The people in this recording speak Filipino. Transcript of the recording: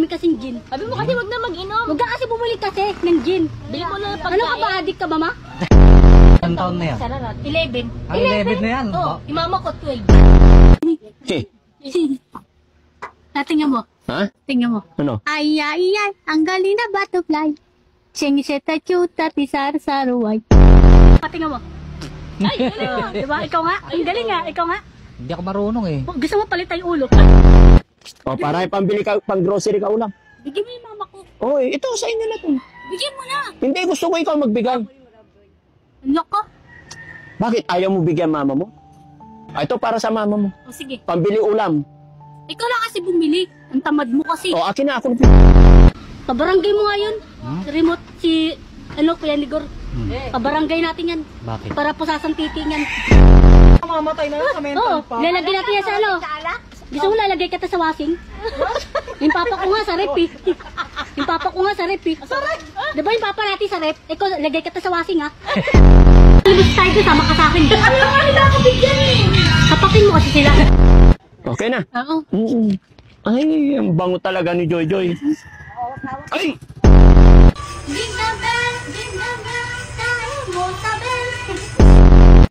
kasing gin. Sabi mo kasi wag na mag-inom. Huwag ka kasi bumili kasi ng gin. Bili mo na ng Ano ka pagkain. ba? Addict ka ba, ma? Anong taon na yan? Sarap. 11. Ang 11 na yan. Oo, yung mama ko 12. Tingnan mo. Ha? Tingnan mo. Ano? Ay, ay, ay. Ang galing na butterfly. Siniseta chuta tisar saruay. Tingnan mo. Ay, diba? Ikaw nga. Ang galing nga. Ikaw nga. Hindi ako marunong eh. Gusto mo palitan yung ulo. O, para pambili ka, pang grocery ka ulam. Bigyan mo yung mama ko. Oy, ito sa inyo na to. Bigyan mo na. Hindi, gusto ko ikaw magbigay. Ano ka? Bakit ayaw mo bigyan mama mo? Ito para sa mama mo. O sige. Pambili ulam. Ikaw lang kasi bumili. Ang tamad mo kasi. O, akin na ako. Kabarangay mo nga yun. Remote si, Kuya Nigor. Kabarangay natin yan. Bakit? Para pusasang titi yan. Mamatay na sa Oo, lalagay natin yan sa ano. Gusto mo lalagay kita sa washing? Yung papa ko nga sa rep eh. Yung papa ko nga sa rep eh. Di ba yung papa natin sa rep? Ikaw, lagay kita sa washing ha. Ilibis tayo doon, sama ka sa akin. Ano nga nila ako bigyan eh? Kapakin mo kasi sila. Okay na. Oo. Ay, ang bango talaga ni Joy Joy. Ay!